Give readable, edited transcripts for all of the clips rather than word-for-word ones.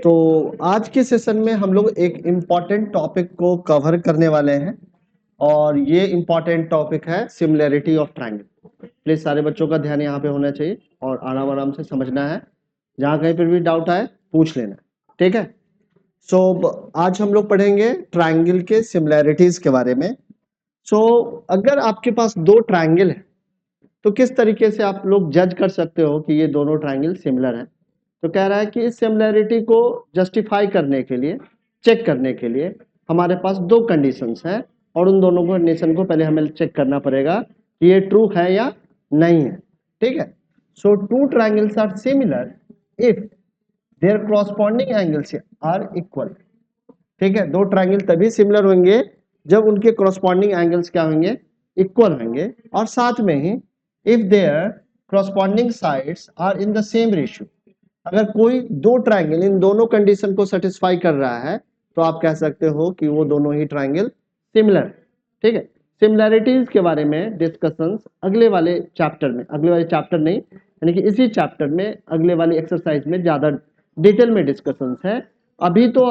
तो आज के सेशन में हम लोग एक इम्पॉर्टेंट टॉपिक को कवर करने वाले हैं और ये इम्पॉर्टेंट टॉपिक है सिमिलैरिटी ऑफ ट्रायंगल। प्लीज सारे बच्चों का ध्यान यहाँ पे होना चाहिए और आराम आराम से समझना है। जहाँ कहीं पर भी डाउट आए पूछ लेना, ठीक है। सो आज हम लोग पढ़ेंगे ट्रायंगल के सिमिलैरिटीज के बारे में। सो अगर आपके पास दो ट्रायंगल है तो किस तरीके से आप लोग जज कर सकते हो कि ये दोनों ट्रायंगल सिमिलर है। तो कह रहा है कि इस सिमिलैरिटी को जस्टिफाई करने के लिए, चेक करने के लिए हमारे पास दो कंडीशंस हैं और उन दोनों कंडीशन को पहले हमें चेक करना पड़ेगा कि ये ट्रू है या नहीं है, ठीक है। So two triangles are similar if their corresponding angles are equal, ठीक है। दो ट्रायंगल तभी सिमिलर होंगे जब उनके कॉरस्पॉन्डिंग एंगल्स क्या होंगे, इक्वल होंगे, और साथ में ही if their corresponding sides are in the same ratio. अगर कोई दो ट्रायंगल इन दोनों कंडीशन को सेटिस्फाई कर रहा है तो आप कह सकते हो कि वो दोनों ही ट्रायंगल सिमिलर, ठीक है। सिमिलैरिटीज के बारे में डिस्कशंस अगले वाले चैप्टर में, अगले वाले चैप्टर नहीं यानी कि इसी चैप्टर में अगले वाली एक्सरसाइज में ज्यादा डिटेल में डिस्कशंस है। अभी तो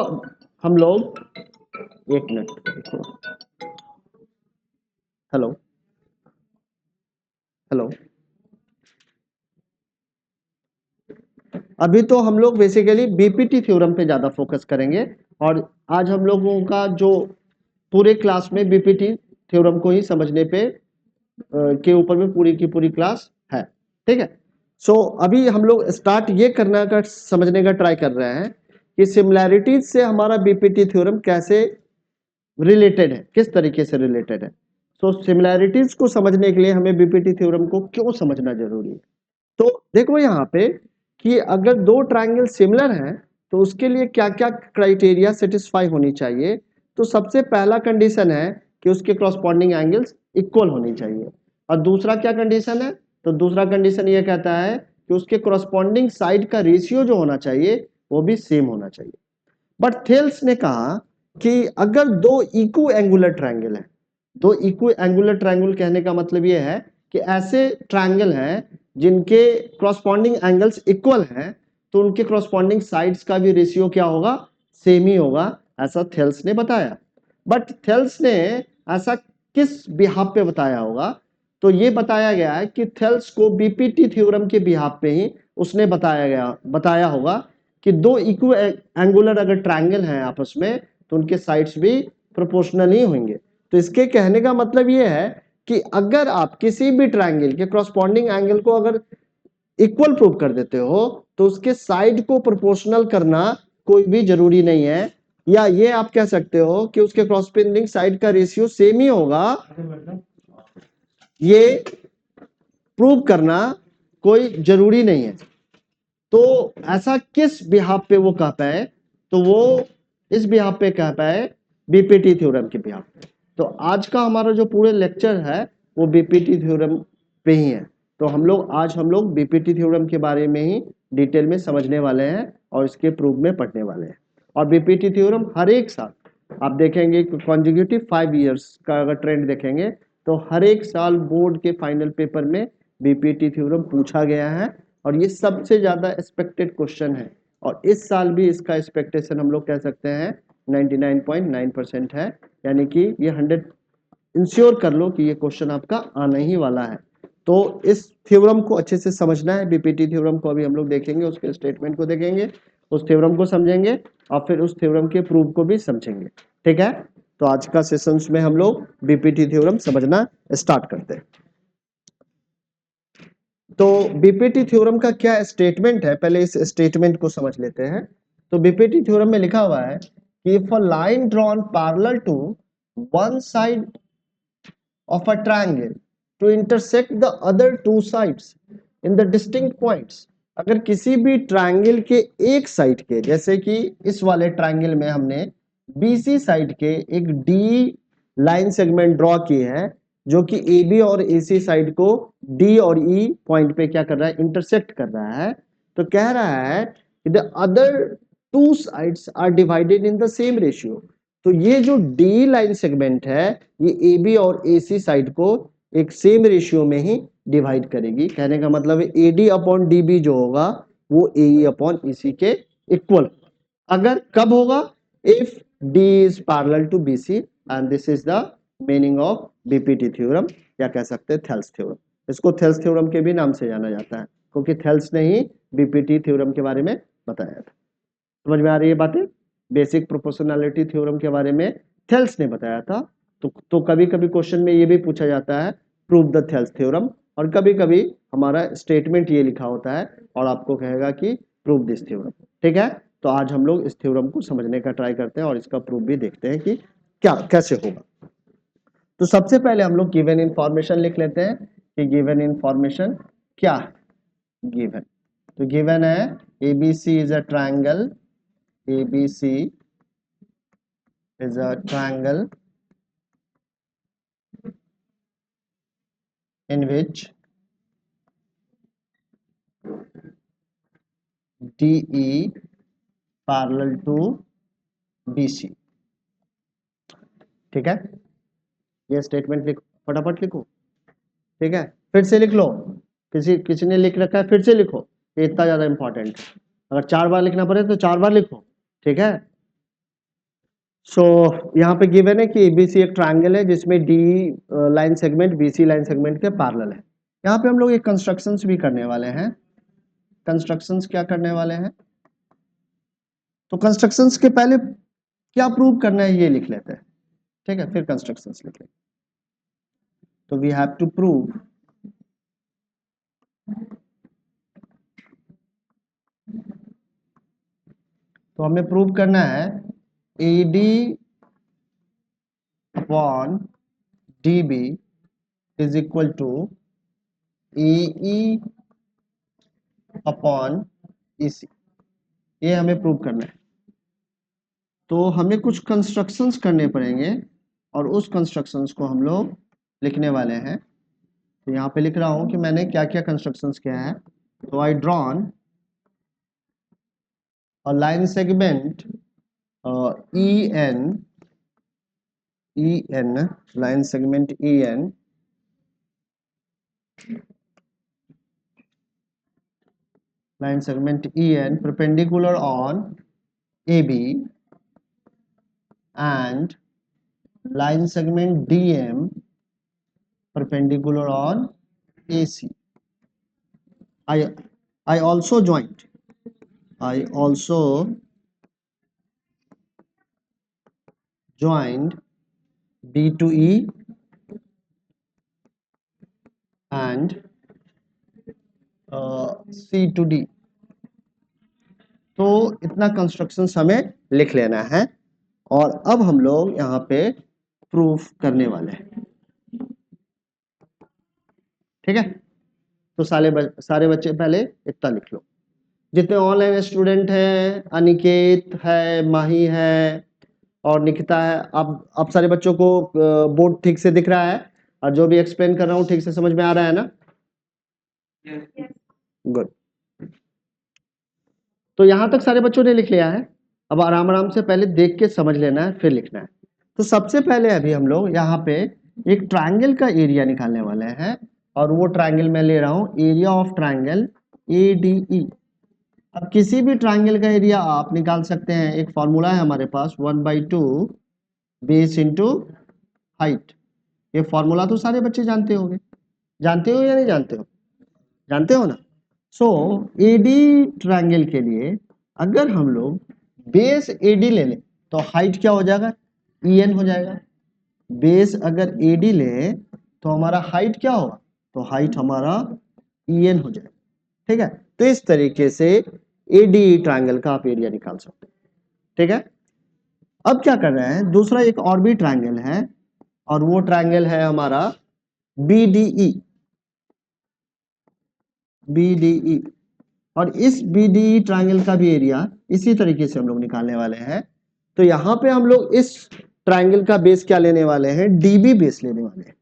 हम लोग एक मिनट, हेलो हेलो, अभी तो हम लोग बेसिकली बीपीटी थ्योरम पे ज्यादा फोकस करेंगे और आज हम लोगों का जो पूरे क्लास में बीपीटी थ्योरम को ही समझने पे के ऊपर में पूरी की पूरी क्लास है, ठीक है। सो अभी हम लोग स्टार्ट ये करना का समझने का ट्राई कर रहे हैं कि सिमिलैरिटीज से हमारा बीपीटी थ्योरम कैसे रिलेटेड है, किस तरीके से रिलेटेड है। सो सिमिलैरिटीज को समझने के लिए हमें बीपीटी थ्योरम को क्यों समझना जरूरी है। तो देखो यहाँ पे कि अगर दो ट्रायंगल सिमिलर हैं तो उसके लिए क्या क्या क्राइटेरिया सेटिस्फाई होनी चाहिए। तो सबसे पहला कंडीशन है कि उसके कॉरस्पॉन्डिंग एंगल्स इक्वल होनी चाहिए, और दूसरा क्या कंडीशन है, तो दूसरा कंडीशन ये कहता है कि उसके कॉरस्पॉन्डिंग साइड का रेशियो जो होना चाहिए वो भी सेम होना चाहिए। बट थेल्स ने कहा कि अगर दो इक्व एंगुलर ट्रायंगल है, दो इक्व एंगुलर ट्रायंगल कहने का मतलब ये है कि ऐसे ट्रायंगल हैं जिनके कॉरस्पॉन्डिंग एंगल्स इक्वल हैं तो उनके कॉरस्पॉन्डिंग साइड्स का भी रेशियो क्या होगा, सेम ही होगा, ऐसा थेल्स ने बताया। बट थेल्स ने ऐसा किस बिहाफ पे बताया होगा, तो ये बताया गया है कि थेल्स को बीपीटी थ्योरम के बिहाफ पे ही उसने बताया होगा कि दो इक्व एंगुलर अगर ट्रायंगल हैं आपस में तो उनके साइड्स भी प्रोपोर्शनल ही होंगे। तो इसके कहने का मतलब ये है कि अगर आप किसी भी ट्रायंगल के कॉरस्पॉन्डिंग एंगल को अगर इक्वल प्रूव कर देते हो तो उसके साइड को प्रोपोर्शनल करना कोई भी जरूरी नहीं है, या ये आप कह सकते हो कि उसके कॉरस्पॉन्डिंग साइड का रेशियो सेम ही होगा, ये प्रूव करना कोई जरूरी नहीं है। तो ऐसा किस बिहाफ पे वो कह पाए, तो वो इस बिहाफ पे कह पाए बीपीटी थ्योरम के बिहाफ पे। तो आज का हमारा जो पूरे लेक्चर है वो बीपीटी थ्योरम पे ही है। तो आज हम लोग बीपीटी थ्योरम के बारे में ही डिटेल में समझने वाले हैं और इसके प्रूफ में पढ़ने वाले हैं। और बीपीटी थ्योरम हर एक साल आप देखेंगे कॉन्जिक्यूटिव 5 इयर्स का अगर ट्रेंड देखेंगे तो हर एक साल बोर्ड के फाइनल पेपर में बीपीटी थ्योरम पूछा गया है और ये सबसे ज्यादा एक्सपेक्टेड क्वेश्चन है। और इस साल भी इसका एक्सपेक्टेशन हम लोग कह सकते हैं 99.9% है, यानी कि ये 100 इंश्योर कर लो कि ये क्वेश्चन आपका आने ही वाला है। तो इस थ्योरम को अच्छे से समझना है, बीपीटी थ्योरम को अभी हम लोग देखेंगे, उसके स्टेटमेंट को देखेंगे, उस थ्योरम को समझेंगे और फिर उस थ्योरम के प्रूफ को भी समझेंगे, ठीक है। तो आज का सेशंस में हम लोग बीपीटी थ्योरम समझना स्टार्ट करते हैं। तो बीपीटी थ्योरम का क्या स्टेटमेंट है, पहले इस स्टेटमेंट को समझ लेते हैं। तो बीपीटी थ्योरम में लिखा हुआ है कि if a line drawn parallel to one side of a triangle to intersect the other two sides in the distinct points। अगर किसी भी ट्रायंगल के एक साइड के, जैसे कि इस वाले ट्रायंगल में हमने बीसी साइड के एक डी लाइन सेगमेंट ड्रॉ की है जो कि ए बी और एसी साइड को डी और ई पॉइंट पे क्या कर रहा है, इंटरसेक्ट कर रहा है। तो कह रहा है कि the other two sides are divided in the same ratio. तो ये जो डी लाइन सेगमेंट है ये ए बी और ए सी साइड को एक सेम रेशियो में ही डिवाइड करेगी। कहने का मतलब है A D upon D B जो होगा वो ए ई अपॉन ई सी के इक्वल। अगर कब होगा, if D is parallel to BC and this is the meaning of BPT theorem, या कह सकते हैं थेल्स थ्योरम। इसको थेल्स थ्योरम के भी नाम से जाना जाता है क्योंकि थेल्स ने ही बीपीटी थ्योरम के बारे में बताया था। समझ में आ रही है बातें? बेसिक प्रोपोर्शनैलिटी थ्योरम के बारे में थेल्स ने बताया था। तो कभी कभी क्वेश्चन में ये भी पूछा जाता है प्रूव द थेल्स थ्योरम, और कभी कभी हमारा स्टेटमेंट ये लिखा होता है और आपको कहेगा कि प्रूव दिस थ्योरम। ठीक है, तो आज हम लोग इस थ्योरम को समझने का ट्राई करते हैं और इसका प्रूफ भी देखते हैं कि क्या कैसे होगा। तो सबसे पहले हम लोग गिवन इंफॉर्मेशन लिख लेते हैं कि गिवन इंफॉर्मेशन क्या है। गिवन, तो गिवन है ABC is a triangle, ABC is a triangle in which DE parallel to BC। ठीक है, ये स्टेटमेंट लिखो, फटाफट लिखो। ठीक है, फिर से लिख लो, किसी ने लिख रखा है फिर से लिखो, ये इतना ज्यादा इंपॉर्टेंट है। अगर 4 बार लिखना पड़े तो 4 बार लिखो। ठीक है, सो यहाँ पे गिवन है कि एबीसी एक ट्रायंगल है जिसमें D line segment BC line segment के पैरेलल है। यहाँ पे हम लोग एक कंस्ट्रक्शंस भी करने वाले हैं। कंस्ट्रक्शंस क्या करने वाले हैं, तो कंस्ट्रक्शंस के पहले क्या प्रूव करना है ये लिख लेते हैं। ठीक है, फिर कंस्ट्रक्शंस लिख लेंगे। तो वी हैव टू प्रूव तो हमें प्रूव करना है AD upon DB is equal to AE upon EC, ये हमें प्रूव करना है। तो हमें कुछ कंस्ट्रक्शंस करने पड़ेंगे और उस कंस्ट्रक्शंस को हम लोग लिखने वाले हैं। तो यहाँ पे लिख रहा हूं कि मैंने क्या क्या कंस्ट्रक्शंस किया है। तो आई drawn a line segment EN line segment EN perpendicular on AB and line segment DM perpendicular on AC. I also joined B to E and C to D। तो इतना कंस्ट्रक्शंस हमें लिख लेना है और अब हम लोग यहाँ पे प्रूफ करने वाले हैं। ठीक है, तो सारे बच्चे पहले इतना लिख लो। जितने ऑनलाइन स्टूडेंट हैं, अनिकेत है, माही है और निकिता है, आप सारे बच्चों को बोर्ड ठीक से दिख रहा है और जो भी एक्सप्लेन कर रहा हूँ ठीक से समझ में आ रहा है ना? गुड। तो यहां तक सारे बच्चों ने लिख लिया है। अब आराम आराम से पहले देख के समझ लेना है फिर लिखना है। तो सबसे पहले अभी हम लोग यहाँ पे एक ट्रायंगल का एरिया निकालने वाले हैं और वो ट्रायंगल मैं ले रहा हूं एरिया ऑफ ट्रायंगल ADE। अब किसी भी ट्रायंगल का एरिया आप निकाल सकते हैं। एक फॉर्मूला है हमारे पास 1/2 बेस इंटू हाइट। ये फॉर्मूला तो सारे बच्चे जानते होंगे, जानते हो या नहीं जानते हो? जानते हो ना? सो AD ट्रायंगल के लिए अगर हम लोग बेस AD ले लें तो हाइट क्या हो जाएगा? EN हो जाएगा। बेस अगर AD ले तो हमारा हाइट क्या होगा? तो हाइट हमारा EN हो जाएगा। ठीक है, तो इस तरीके से AD ट्रायंगल का आप एरिया निकाल सकते हैं। ठीक है, अब क्या कर रहे हैं, दूसरा एक और भी ट्रायंगल है और वो ट्रायंगल है हमारा BDE। और इस BDE ट्रायंगल का भी एरिया इसी तरीके से हम लोग निकालने वाले हैं। तो यहां पे हम लोग इस ट्रायंगल का बेस क्या लेने वाले हैं? DB बेस लेने वाले हैं।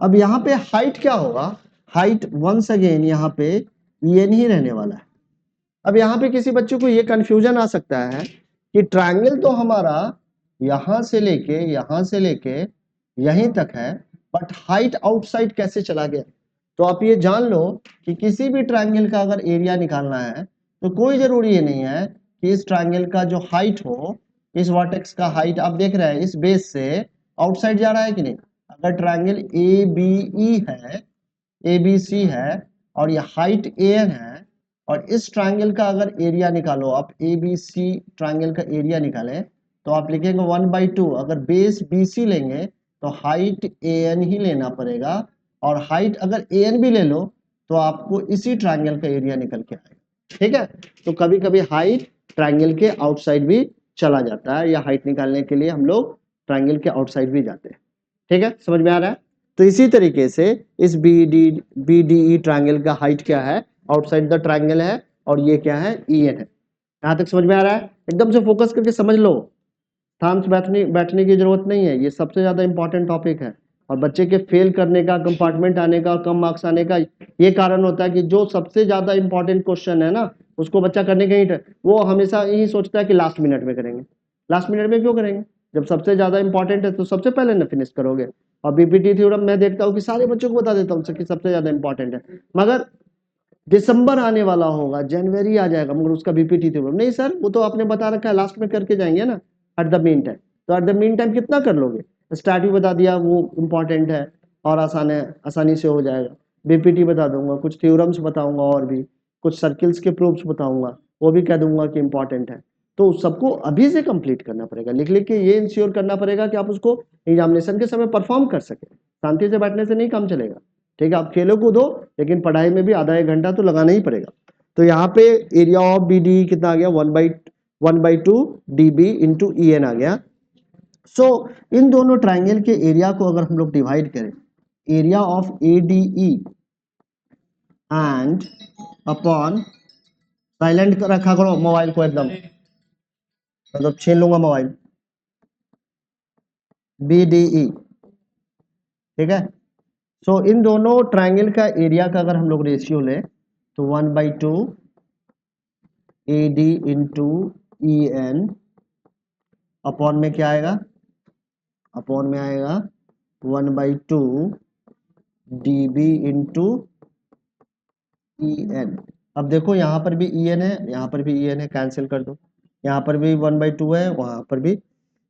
अब यहाँ पे हाइट क्या होगा? हाइट वंस अगेन यहाँ पे EN ही रहने वाला है। अब यहाँ पे किसी बच्चे को ये कंफ्यूजन आ सकता है कि ट्रायंगल तो हमारा यहां से लेके यहीं तक है, बट हाइट आउटसाइड कैसे चला गया? तो आप ये जान लो कि किसी भी ट्रायंगल का अगर एरिया निकालना है तो कोई जरूरी ये नहीं है कि इस ट्रायंगल का जो हाइट हो, इस वर्टेक्स का हाइट आप देख रहे हैं इस बेस से आउटसाइड जा रहा है कि नहीं। अगर ट्रायंगल ए बी ई है, ए बी सी है और ये हाइट ए एन है, और इस ट्रायंगल का अगर एरिया निकालो आप, ए बी सी ट्रायंगल का एरिया निकालें तो आप लिखेंगे 1/2। अगर बेस बी सी लेंगे तो हाइट ए एन ही लेना पड़ेगा, और हाइट अगर ए एन भी ले लो तो आपको इसी ट्रायंगल का एरिया निकल के आएगा। ठीक है, तो कभी कभी हाइट ट्रायंगल के आउटसाइड भी चला जाता है, या हाइट निकालने के लिए हम लोग ट्रायंगल के आउटसाइड भी जाते हैं। ठीक है, समझ में आ रहा है। तो इसी तरीके से इस बी डी ई ट्रायंगल का हाइट क्या है, आउटसाइड द ट्रायंगल है, और ये क्या है, ई एन है। यहां तक समझ में आ रहा है, एकदम से फोकस करके समझ लो, स्थान से बैठने की जरूरत नहीं है, ये सबसे ज्यादा इंपॉर्टेंट टॉपिक है। और बच्चे के फेल करने का, कंपार्टमेंट आने का, कम मार्क्स आने का ये कारण होता है कि जो सबसे ज्यादा इंपॉर्टेंट क्वेश्चन है ना, उसको बच्चा करने के ही वो हमेशा यही सोचता है कि लास्ट मिनट में करेंगे। लास्ट मिनट में क्यों करेंगे, जब सबसे ज्यादा इंपॉर्टेंट है तो सबसे पहले ना फिनिश करोगे। और बीपीटी थ्योरम मैं देखता हूँ कि सारे बच्चों को बता देता हूँ कि सबसे ज्यादा इंपॉर्टेंट है, मगर दिसंबर आने वाला होगा, जनवरी आ जाएगा, मगर उसका बीपीटी थ्योरम नहीं सर, वो तो आपने बता रखा है लास्ट में करके जाएंगे ना एट द मीन टाइम। तो एट द मीन टाइम कितना कर लोगे, स्टार्ट भी बता दिया वो इंपॉर्टेंट है और आसान है, आसानी से हो जाएगा। बीपीटी बता दूंगा, कुछ थ्योरम्स बताऊंगा, और भी कुछ सर्किल्स के प्रूफ्स बताऊंगा, वो भी कह दूंगा कि इंपॉर्टेंट है। तो सबको अभी से कंप्लीट करना पड़ेगा, लिख लिख के ये इंश्योर करना पड़ेगा कि आप उसको एग्जामिनेशन के समय परफॉर्म कर सके। शांति से बैठने से नहीं काम चलेगा। ठीक है, आप खेलो कूदो, लेकिन पढ़ाई में भी आधा एक घंटा तो लगाना ही पड़ेगा। तो यहाँ पे एरिया ऑफ बी डी कितना आ गया, 1/2 dB इंटू ई एन आ गया। सो इन दोनों ट्राइंगल के एरिया को अगर हम लोग डिवाइड करें, area of A D E and upon, silent रखा करो मोबाइल को एकदम, मतलब छीन लूंगा मोबाइल, बी डी ई। ठीक है, सो इन दोनों ट्राइंगल का एरिया का अगर हम लोग रेशियो लें तो 1/2 A D into E N upon में क्या आएगा, अपॉन में आएगा 1/2 dB इंटू ई एन। अब देखो यहाँ पर भी ई एन है, यहाँ पर भी ई एन है, कैंसिल कर दो। यहाँ पर भी 1/2 है, वहां पर भी,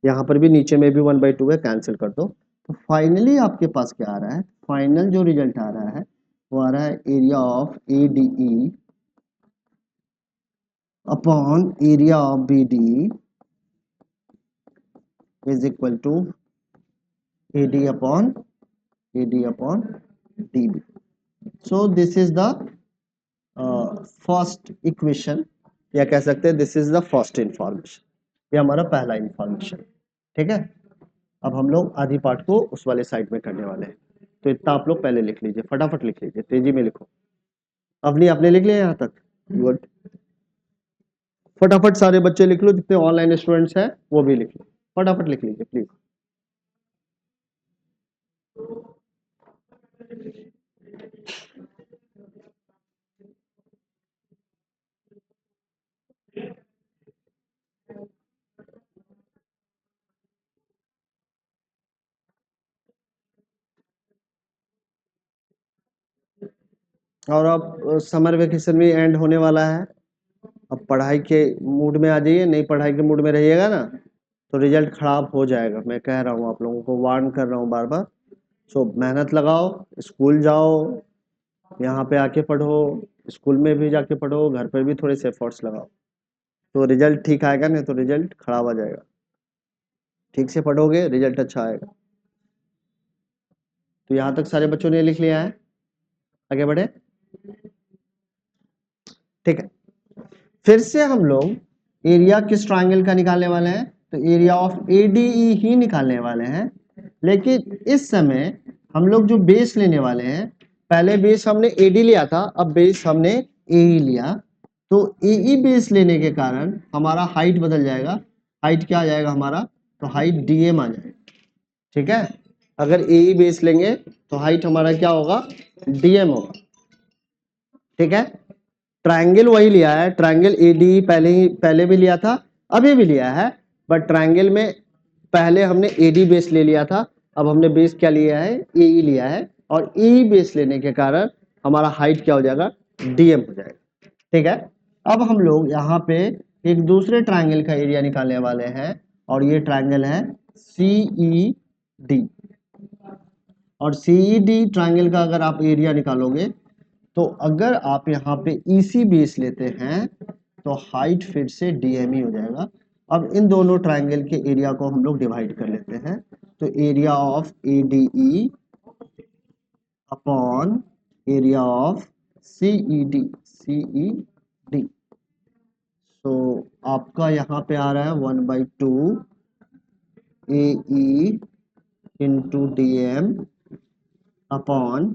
यहाँ पर भी, नीचे में भी 1/2 है, कैंसिल कर दो। तो फाइनली आपके पास क्या आ रहा है, फाइनल जो रिजल्ट आ रहा है वो आ रहा है area of A D E upon area of B D is equal to A D upon dB। So this is the first equation, या कह सकते हैं this is the first information, ये हमारा पहला इंफॉर्मेशन। ठीक है, अब हम लोग आधी पार्ट को उस वाले साइड में करने वाले हैं। तो इतना आप लोग पहले लिख लीजिए, फटाफट लिख लीजिए, तेजी में लिखो। अवनी आपने लिख लिया यहाँ तक, गुड। फटाफट सारे बच्चे लिख लो, जितने ऑनलाइन स्टूडेंट्स हैं वो भी लिख लो, फटाफट लिख लीजिए प्लीज। और अब समर वेकेशन भी एंड होने वाला है, अब पढ़ाई के मूड में आ जाइए, नहीं पढ़ाई के मूड में रहिएगा ना तो रिजल्ट खराब हो जाएगा। मैं कह रहा हूँ, आप लोगों को वार्न कर रहा हूँ बार बार। सो मेहनत लगाओ, स्कूल जाओ, यहाँ पे आके पढ़ो, स्कूल में भी जाके पढ़ो, घर पर भी थोड़े से एफर्ट्स लगाओ, तो रिजल्ट ठीक आएगा, नहीं तो रिजल्ट खराब आ जाएगा। ठीक से पढ़ोगे रिजल्ट अच्छा आएगा। तो यहाँ तक सारे बच्चों ने लिख लिया है, आगे बढ़े। ठीक है, फिर से हम लोग एरिया किस ट्रायंगल का निकालने वाले हैं, तो एरिया ऑफ एडीई ही निकालने वाले हैं। लेकिन इस समय हम लोग जो बेस लेने वाले हैं, पहले बेस हमने एडी लिया था, अब बेस हमने एई लिया। तो एई बेस लेने के कारण हमारा हाइट बदल जाएगा। हाइट क्या आ जाएगा हमारा, तो हाइट डीएम आ जाएगा। ठीक है, अगर एई बेस लेंगे तो हाइट हमारा क्या होगा, डीएम होगा। ठीक है, ट्रायंगल वही लिया है, ट्रायंगल एडी पहले भी लिया था, अभी भी लिया है, बट ट्रायंगल में पहले हमने एडी बेस ले लिया था, अब हमने बेस क्या लिया है, एई लिया है, और ई बेस लेने के कारण हमारा हाइट क्या हो जाएगा, डीएम हो जाएगा। ठीक है, अब हम लोग यहाँ पे एक दूसरे ट्रायंगल का एरिया निकालने वाले हैं और ये ट्रायंगल है CED। और CED ट्रायंगल का अगर आप एरिया निकालोगे तो अगर आप यहाँ पे EC बेस लेते हैं तो हाइट फिर से DME हो जाएगा। अब इन दोनों ट्रायंगल के एरिया को हम लोग डिवाइड कर लेते हैं, तो area of ADE upon area of CED। तो आपका यहाँ पे आ रहा है 1/2 AE into DM upon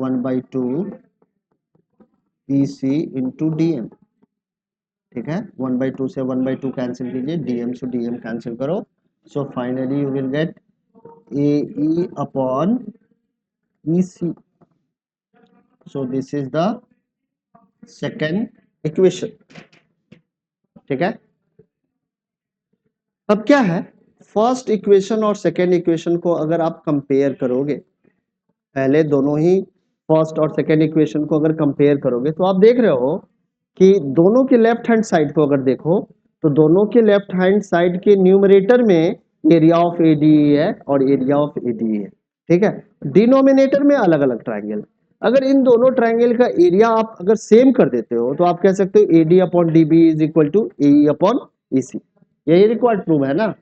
1/2 EC into DM। ठीक है, 1/2 से 1/2 कैंसिल कीजिए, DM से DM कैंसिल करो, so finally you will get AE upon EC। So this is the second equation. ठीक है, अब क्या है, फर्स्ट इक्वेशन और सेकेंड इक्वेशन को अगर आप कंपेयर करोगे, पहले दोनों ही फर्स्ट और सेकेंड इक्वेशन को अगर कंपेयर करोगे तो आप देख रहे हो कि दोनों के लेफ्ट हैंड साइड को अगर देखो तो दोनों के लेफ्ट हैंड साइड के न्यूमरेटर में एरिया ऑफ ADE है और एरिया ऑफ ADE है। ठीक है, डिनोमिनेटर में अलग अलग ट्रायंगल। अगर इन दोनों ट्रायंगल का एरिया आप अगर सेम कर देते हो तो आप कह सकते हो AD upon DB is equal to AE upon EC। यही रिक्वायर्ड प्रूफ है ना।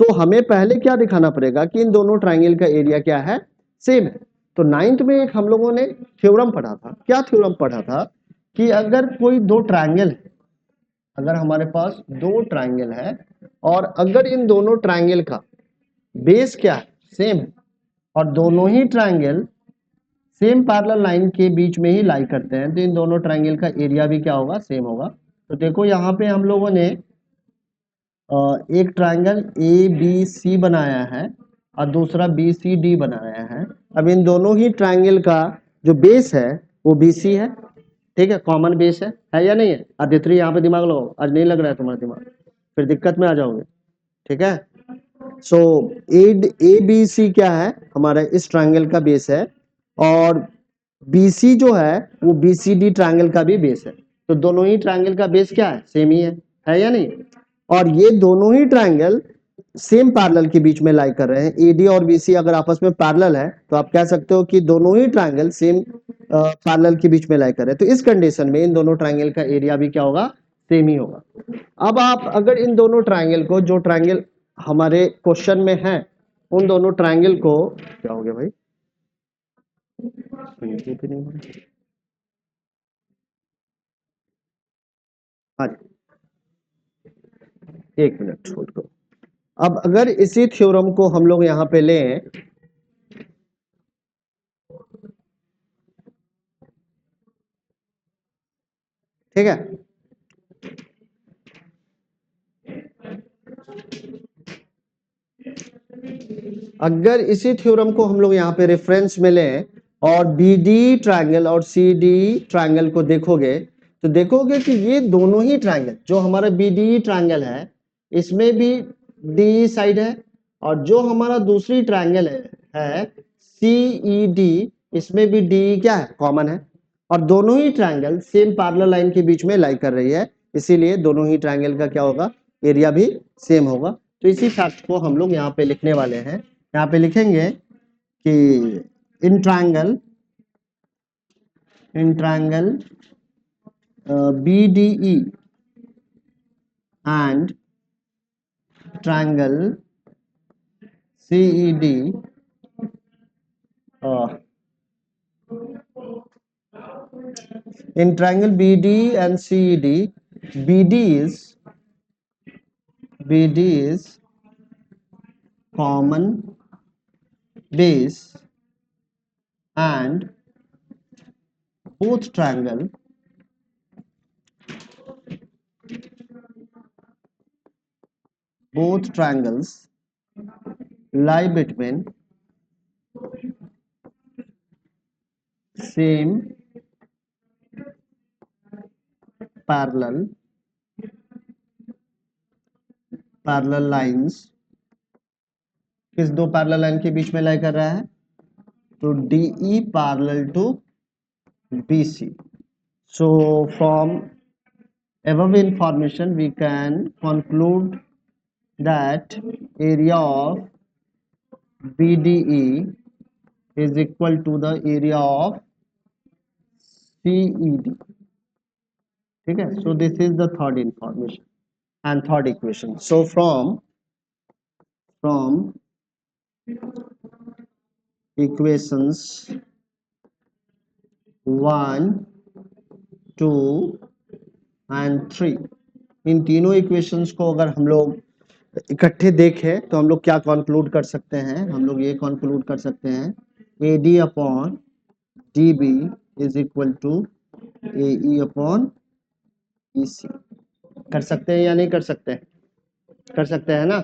तो हमें पहले क्या दिखाना पड़ेगा कि इन दोनों ट्रायंगल का एरिया क्या है, सेम है। तो नाइन्थ में एक हम लोगों ने थ्योरम पढ़ा था, क्या थ्योरम पढ़ा था कि अगर कोई दो ट्रायंगल है, अगर हमारे पास दो ट्रायंगल है और अगर इन दोनों ट्रायंगल का बेस क्या है, सेम है, और दोनों ही ट्रायंगल सेम पैरेलल लाइन के बीच में ही लाई करते हैं, तो इन दोनों ट्रायंगल का एरिया भी क्या होगा, सेम होगा। तो देखो यहाँ पे हम लोगों ने एक ट्रायंगल ABC बनाया है और दूसरा BCD बनाया है। अब इन दोनों ही ट्रायंगल का जो बेस है वो BC है। ठीक है, कॉमन बेस है या नहीं है। आदित्य यहाँ पे दिमाग लगाओ, आज नहीं लग रहा है तुम्हारा दिमाग, फिर दिक्कत में आ जाओगे। ठीक है, सो ABC क्या है, हमारा इस ट्रायंगल का बेस है और BC जो है वो BCD ट्रायंगल का भी बेस है। तो दोनों ही ट्रायंगल का बेस क्या है, सेम ही है या नहीं। और ये दोनों ही ट्रायंगल सेम पैरेलल के बीच में लाई कर रहे हैं। AD और BC अगर आपस में पैरेलल है तो आप कह सकते हो कि दोनों ही ट्रायंगल सेम पैरेलल के बीच में लाई कर रहे हैं। तो इस कंडीशन में इन दोनों ट्रायंगल का एरिया भी क्या होगा, सेम ही होगा। अब आप अगर इन दोनों ट्रायंगल को, जो ट्रायंगल हमारे क्वेश्चन में है, उन दोनों ट्रायंगल को, क्या हो गया भाई, नहीं हो रहा। हाँ, एक मिनट छोड़ दो। अब अगर इसी थ्योरम को हम लोग यहाँ पे लें, ठीक है, अगर इसी थ्योरम को हम लोग यहाँ पे रेफरेंस में लें और BD ट्रायंगल और CD ट्रायंगल को देखोगे तो देखोगे कि ये दोनों ही ट्रायंगल, जो हमारा BD ट्रायंगल है इसमें भी DE साइड है, और जो हमारा दूसरी ट्रायंगल है CED, इसमें भी DE क्या है, कॉमन है। और दोनों ही ट्रायंगल सेम पैरेलल लाइन के बीच में लाई कर रही है, इसीलिए दोनों ही ट्रायंगल का क्या होगा, एरिया भी सेम होगा। तो इसी फैक्ट को हम लोग यहाँ पे लिखने वाले हैं। यहाँ पे लिखेंगे कि in triangle BDE and triangle CED, in triangle BD and CED, BD is common base and both triangles lie between same parallel lines। किस दो पैरेलल लाइन के बीच में लाई कर रहा है, तो DE parallel to BC। So from above information we can conclude that area of BDE is equal to the area of CED. ठीक है, so this is the third information and third equation. So from equations 1, 2 and 3, इन तीनों equations को अगर हम लोग इकट्ठे देखें तो हम लोग क्या कंक्लूड कर सकते हैं, हम लोग ये कंक्लूड कर सकते हैं AD upon DB is equal to AE upon EC। कर सकते हैं या नहीं कर सकते? कर सकते हैं ना।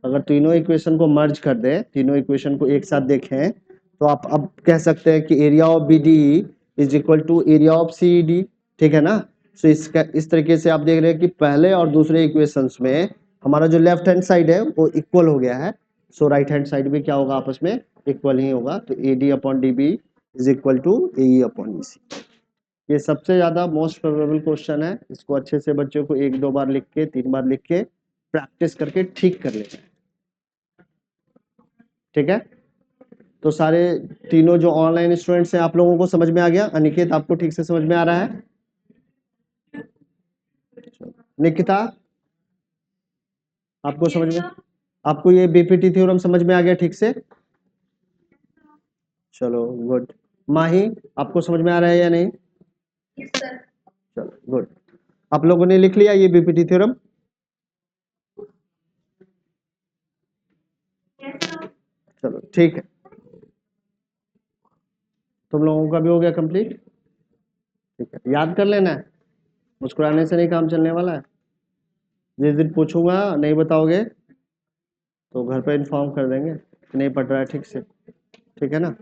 अगर तीनों इक्वेशन को मर्ज कर दें, तीनों इक्वेशन को एक साथ देखें तो आप अब कह सकते हैं कि area of BDE is equal to area of CED। ठीक है ना। सो इसका इस तरीके से आप देख रहे हैं कि पहले और दूसरे इक्वेशंस में हमारा जो लेफ्ट हैंड साइड है वो इक्वल हो गया है, सो राइट हैंड साइड भी क्या होगा, आपस में इक्वल ही होगा। तो AD upon DB is equal to AE upon EC। ये सबसे ज्यादा मोस्ट प्रोबेबल क्वेश्चन है, इसको अच्छे से बच्चों को 1-2 बार लिख के 3 बार लिख के प्रैक्टिस करके ठीक कर लेना है। ठीक है, तो सारे तीनों जो ऑनलाइन स्टूडेंट्स हैं आप लोगों को समझ में आ गया? अनिकेत आपको ठीक से समझ में आ रहा है? निकिता आपको समझ में, आपको ये BPT थ्योरम समझ में आ गया ठीक से? चलो गुड। माही आपको समझ में आ रहा है या नहीं? चलो गुड। आप लोगों ने लिख लिया ये BPT थ्योरम? चलो ठीक है, तुम लोगों का भी हो गया कंप्लीट। ठीक है, याद कर लेना है, मुस्कुराने से नहीं काम चलने वाला है। जिस दिन पूछूंगा नहीं बताओगे तो घर पे इन्फॉर्म कर देंगे कि नहीं पढ़ रहा है ठीक से। ठीक है ना।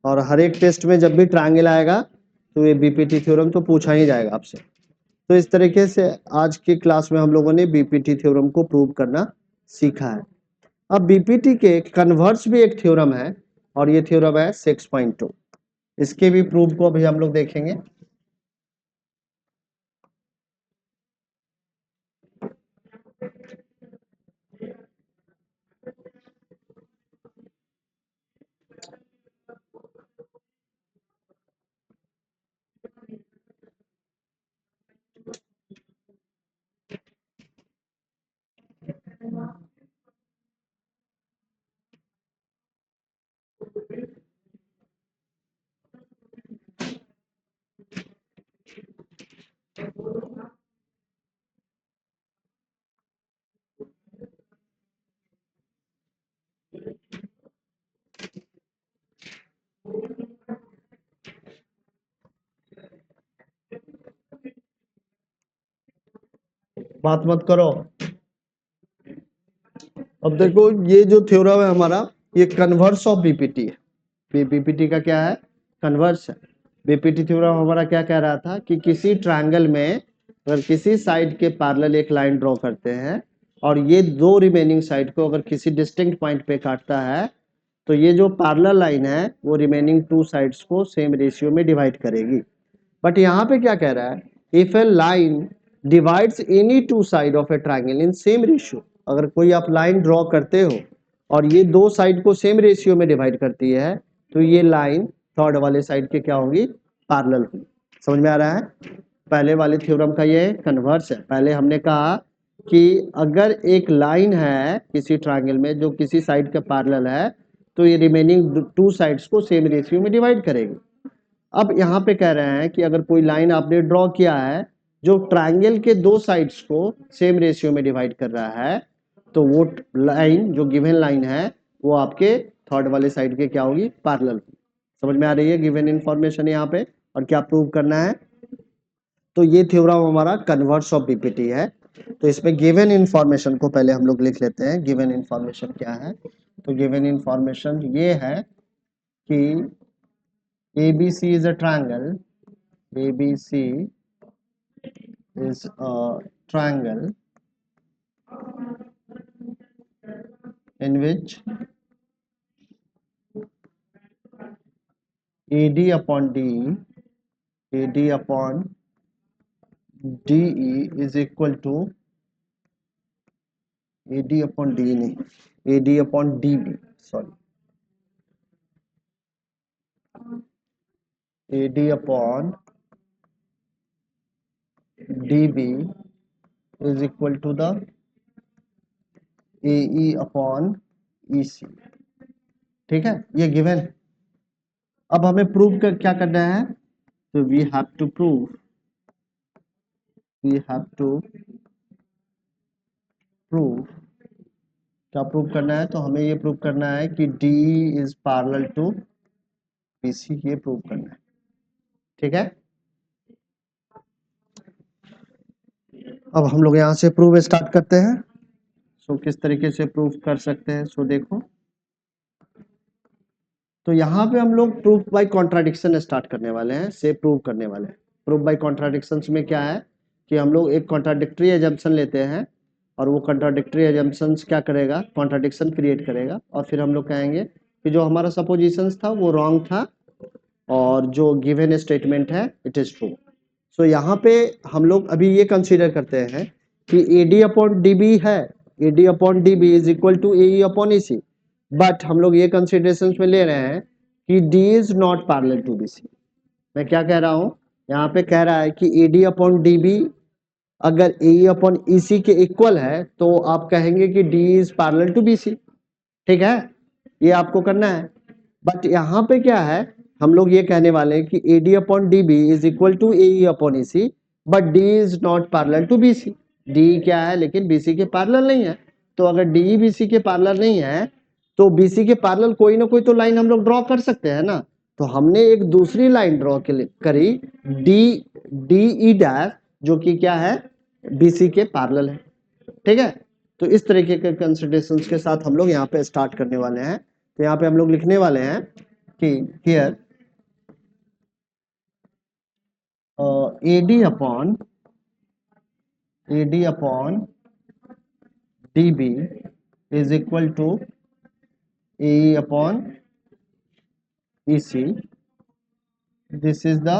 और हर एक टेस्ट में जब भी ट्रायंगल आएगा तो ये BPT थ्योरम तो पूछा ही जाएगा आपसे। तो इस तरीके से आज की क्लास में हम लोगों ने BPT थ्योरम को प्रूव करना सीखा है। अब BPT के कन्वर्स भी एक थ्योरम है और ये थ्योरम है 6.2। इसके भी प्रूफ को अभी हम लोग देखेंगे। बात मत करो। अब देखो ये जो थ्योरम है हमारा, ये कन्वर्स ऑफ BPT है। BPT का क्या है? कन्वर्स है। BPT थ्योरम हमारा क्या कह रहा था कि किसी ट्रायंगल में अगर किसी साइड के पैरेलल एक लाइन ड्रॉ करते हैं और ये दो रिमेनिंग साइड को अगर किसी डिस्टिंक्ट पॉइंट पे काटता है तो ये जो पैरेलल लाइन है वो रिमेनिंग 2 साइड्स को सेम रेशियो में डिवाइड करेगी। बट यहाँ पे क्या कह रहा है, if A line divides any 2 side of A triangle in same ratio, अगर कोई आप लाइन ड्रॉ करते हो और ये दो साइड को सेम रेशियो में डिवाइड करती है तो ये लाइन थर्ड वाले साइड के क्या होगी, पैरेलल होगी। समझ में आ रहा है? पहले वाले थ्योरम का ये कन्वर्स है। पहले हमने कहा कि अगर एक लाइन है किसी ट्रायंगल में जो किसी साइड का पैरेलल है तो ये रिमेनिंग 2 साइड्स को सेम रेशियो में डिवाइड करेगी। अब यहाँ पे कह रहे हैं कि अगर कोई लाइन आपने ड्रॉ किया है जो ट्रायंगल के दो साइड्स को सेम रेशियो में डिवाइड कर रहा है तो वो लाइन जो गिवन लाइन है वो आपके थर्ड वाले साइड के क्या होगी, पैरेलल। समझ में आ रही है गिवन इन्फॉर्मेशन यहाँ पे और क्या प्रूव करना है? तो ये थ्योरम हमारा कन्वर्स ऑफ BPT है। तो इसमें गिवन इन्फॉर्मेशन को पहले हम लोग लिख लेते हैं। गिवन इन्फॉर्मेशन क्या है? तो गिवन इन्फॉर्मेशन ये है कि ABC is a triangle. ABC is a triangle in which AD upon D DE is equal to AD upon DE नहीं, AD upon DB, sorry, AD upon DB is equal to the AE upon EC। ठीक है, ये given. अब हमें prove कर क्या करना है, तो वी हैव टू प्रूव क्या प्रूव करना है, तो हमें ये प्रूव करना है कि D is parallel to BC, ये प्रूव करना है। ठीक है, अब हम लोग यहाँ से प्रूव स्टार्ट करते हैं। सो किस तरीके से प्रूव कर सकते हैं, सो देखो, तो यहाँ पे हम लोग प्रूफ बाय कॉन्ट्राडिक्शन स्टार्ट करने वाले हैं, से प्रूव करने वाले हैं। प्रूफ बाय कॉन्ट्राडिक्शंस में क्या है कि हम लोग एक कॉन्ट्राडिक्टरी एजम्पशन लेते हैं और वो कॉन्ट्राडिक्टरी एजम्पशंस क्या करेगा, कॉन्ट्राडिक्शन क्रिएट करेगा, और फिर हम लोग कहेंगे कि जो हमारा सपोजिशंस था वो रॉन्ग था और जो गिवन स्टेटमेंट है इट इज ट्रू। सो यहाँ पे हम लोग अभी ये कंसीडर करते हैं कि AD अपॉन DB है, AD upon DB is equal to AE upon EC, but हम लोग ये कंसिडरेशन में ले रहे हैं कि D is not parallel to BC। मैं क्या कह रहा हूं, यहाँ पे कह रहा है कि AD अपॉन DB अगर AE अपॉन EC के इक्वल है तो आप कहेंगे कि D is parallel to BC। ठीक है, ये आपको करना है। बट यहाँ पे क्या है, हम लोग ये कहने वाले हैं कि AD upon DB is equal to AE upon EC, but D is not parallel to BC। D क्या है, लेकिन BC के पैरेलल नहीं है। तो अगर DE BC के पैरेलल नहीं है तो BC के पैरेलल कोई ना कोई तो लाइन हम लोग ड्रॉ कर सकते हैं ना। तो हमने एक दूसरी लाइन ड्रॉ करी DE डैश, जो कि क्या है, BC के पैरेलल है। ठीक है, तो इस तरीके के कंसिडरेशंस के साथ हम लोग यहाँ पे स्टार्ट करने वाले हैं। तो यहाँ पे हम लोग लिखने वाले हैं कि here AD upon DB is equal to AE upon EC. This is the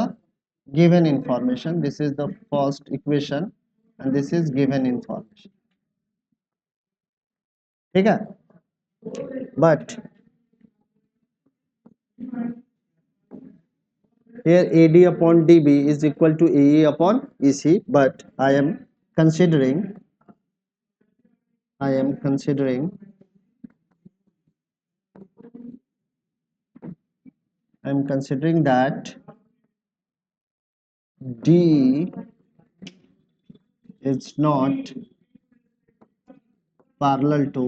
given information, this is the first equation and this is given information. ठीक है, but here AD upon DB is equal to AE upon EC, but I am considering that D is not parallel to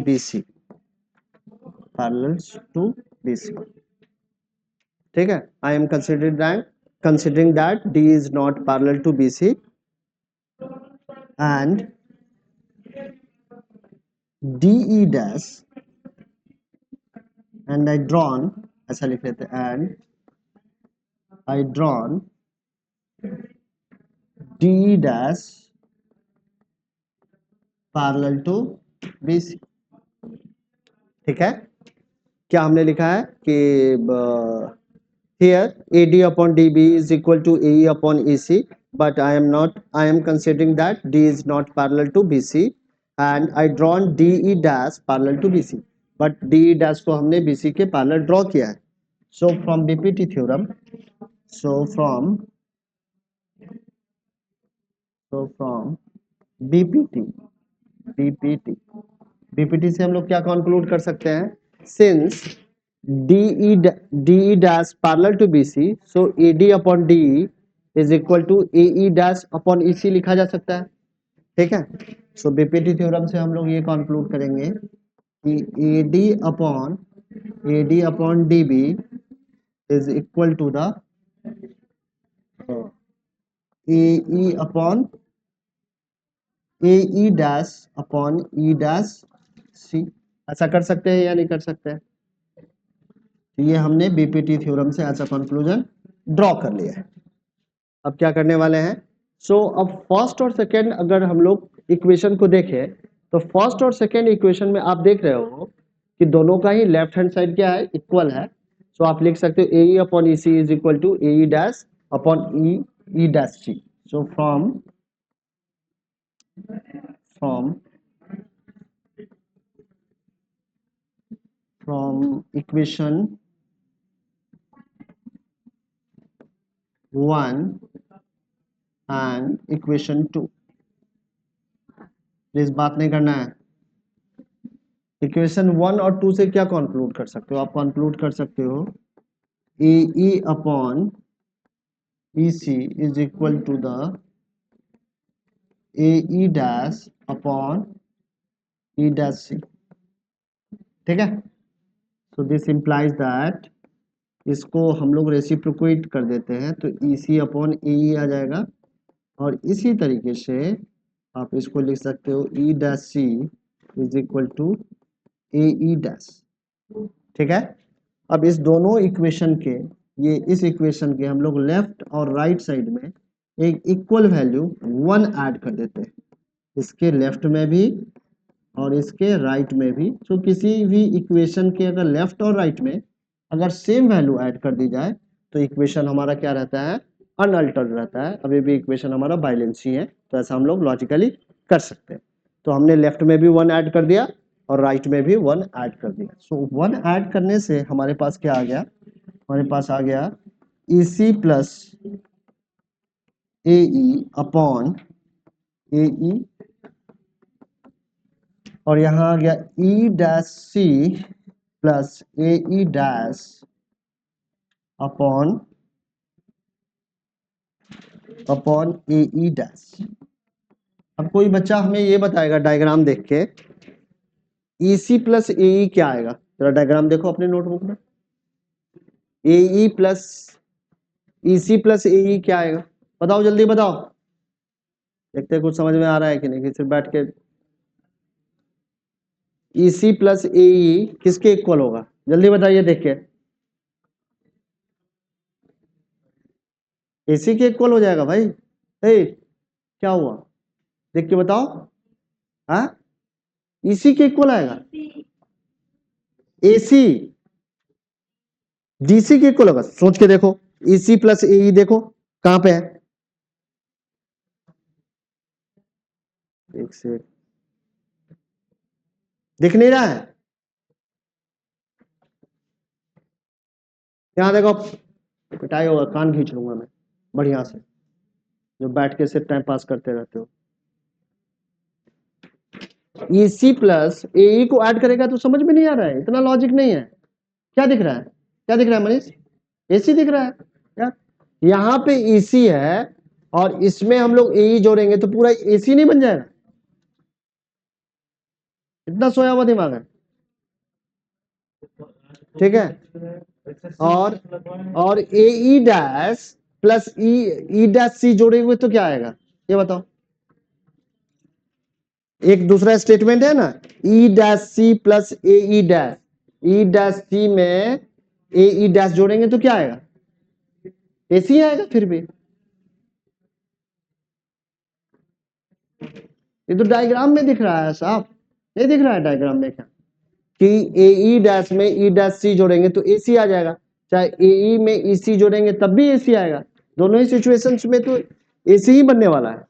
BC, ठीक है। I am considering that D is not parallel to BC and DE dash, and I drawn, ऐसा लिख लेते हैं, and I drawn DE dash parallel to BC। ठीक है, क्या हमने लिखा है कि here AD upon DB is equal to AE upon EC, but I am considering that D is not parallel to BC and I drawn DE dash parallel to BC, but DE dash को हमने BC के parallel draw किया है। So from BPT theorem, from BPT से हम लोग क्या conclude कर सकते हैं, since DE dash parallel to BC, so AD upon DE is equal to AE dash upon EC लिखा जा सकता है। ठीक है, सो बीपीटी थ्योरम से हम लोग ये कंक्लूड करेंगे कि AD upon DB is equal to the AE upon AE dash upon E dash C। ऐसा कर सकते हैं या नहीं कर सकते हैं, तो ये हमने बीपीटी थ्योरम से ऐसा कंक्लूजन ड्रॉ कर लिया है। अब क्या करने वाले हैं, अब फर्स्ट और सेकंड अगर हम लोग इक्वेशन को देखें तो फर्स्ट और सेकंड इक्वेशन में आप देख रहे हो कि दोनों का ही लेफ्ट हैंड साइड क्या है, इक्वल है। सो आप लिख सकते हो A upon E C is equal to A dash upon E dash C. So from equation 1 and equation 2, please बात नहीं करना है। इक्वेशन 1 और 2 से क्या कंक्लूड कर सकते हो? आप कंक्लूड कर सकते हो A E upon E C is equal to the A E dash upon E dash C. ठीक है, सो दिस इंप्लाइज दैट इसको हम लोग रेसिप्रोकेट कर देते हैं तो ई सी अपॉन ए ई आ जाएगा, और इसी तरीके से आप इसको लिख सकते हो E dash C is equal to A E dash. ठीक है, अब इस दोनों इक्वेशन के, ये इस इक्वेशन के हम लोग लेफ्ट और राइट साइड में एक इक्वल वैल्यू 1 ऐड कर देते हैं, इसके लेफ्ट में भी और इसके राइट में भी। तो किसी भी इक्वेशन के अगर लेफ्ट और राइट में अगर सेम वैल्यू ऐड कर दी जाए तो इक्वेशन हमारा क्या रहता है? अनअल्टर्ड रहता है। अभी भी इक्वेशन हमारा बैलेंस ही है, तो ऐसा हम लोग लॉजिकली कर सकते हैं। तो हमने लेफ्ट में भी 1 ऐड कर दिया और राइट में भी 1 ऐड कर दिया। सो 1 ऐड करने से हमारे पास क्या आ गया? हमारे पास आ गया ई C plus A E upon A ई, और यहाँ आ गया ई dash C plus A E dash upon A E dash. अब कोई बच्चा हमें ये बताएगा डायग्राम देख के ई सी प्लस ए ई क्या आएगा? जरा डायग्राम देखो अपने नोटबुक में। ए ई प्लस ई सी प्लस ए ई क्या आएगा? बताओ, जल्दी बताओ, देखते हैं कुछ समझ में आ रहा है कि नहीं, कि सिर्फ बैठ के। ई सी प्लस ए ई किसके इक्वल होगा? जल्दी बताइए देख के। एसी के इक्वल हो जाएगा भाई। ए, क्या हुआ? देख के बताओ। हाँ, इसी के इक्वल आएगा। एसी डीसी के इक्वल होगा। सोच के देखो, ईसी प्लस ए देखो कहां पे है। एक से दिख नहीं रहा है? यहां देखो, पिटाई होगा, कान खींच लूंगा मैं बढ़िया से, जो बैठ के सिर्फ टाइम पास करते रहते हो। ईसी प्लस ए को ऐड करेगा तो समझ में नहीं आ रहा है, इतना लॉजिक नहीं है। क्या दिख रहा है? क्या दिख रहा है मनीष? एसी दिख रहा है क्या? यहाँ पे ईसी है और इसमें हम लोग ए जोड़ेंगे तो पूरा एसी नहीं बन जाएगा? इतना सोया हुआ दिमाग है। ठीक है, और A E dash plus E dash C जोड़ेंगे तो क्या आएगा ये बताओ? एक दूसरा स्टेटमेंट है ना, ई डैश सी प्लस ए ई डैश, ई डैश सी में ए ई डैश जोड़ेंगे तो क्या आएगा? एसी आएगा फिर भी। ये तो डायग्राम में दिख रहा है साहब, नहीं दिख रहा है डायग्राम में क्या? कि ए ई डैश में ई डैश सी जोड़ेंगे तो एसी आ जाएगा, चाहे ए ई में ई सी जोड़ेंगे तब भी एसी आएगा। दोनों ही सिचुएशंस में तो एसी ही बनने वाला है।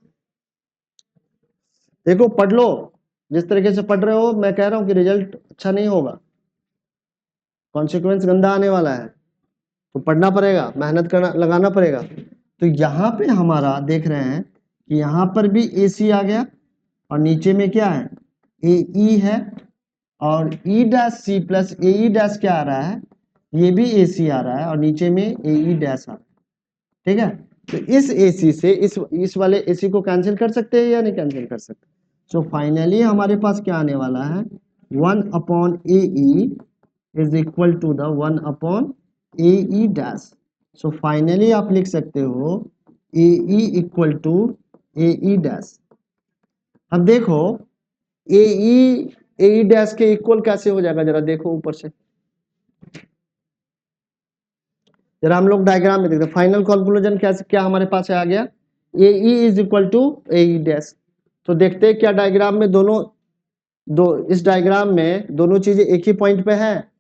देखो पढ़ लो, जिस तरीके से पढ़ रहे हो मैं कह रहा हूं कि रिजल्ट अच्छा नहीं होगा, कॉन्सिक्वेंस गंदा आने वाला है, तो पढ़ना पड़ेगा, मेहनत करना, लगाना पड़ेगा। तो यहाँ पे हमारा देख रहे हैं कि यहाँ पर भी एसी आ गया और नीचे में क्या है? ए ई है, और ई डैश सी प्लस ए ई डैश क्या आ रहा है? ये भी एसी आ रहा है और नीचे में ए ई डैश आ रहा है। ठीक है, तो इस एसी से इस वाले एसी को कैंसिल कर सकते हैं या नहीं कैंसिल कर सकते? सो फाइनली हमारे पास क्या आने वाला है? 1 upon A E is equal to the 1 upon A E dash. So finally आप लिख सकते हो A E equal to A E dash. अब देखो ए ई डैश के इक्वल कैसे हो जाएगा, जरा देखो ऊपर से, जरा हम लोग डायग्राम में देखते हैं। फाइनल कंक्लूजन क्या हमारे पास आ गया? A E is equal to A E dash. तो देखते हैं क्या डायग्राम में दोनों, इस डायग्राम में दोनों चीजें एक ही पॉइंट पे है?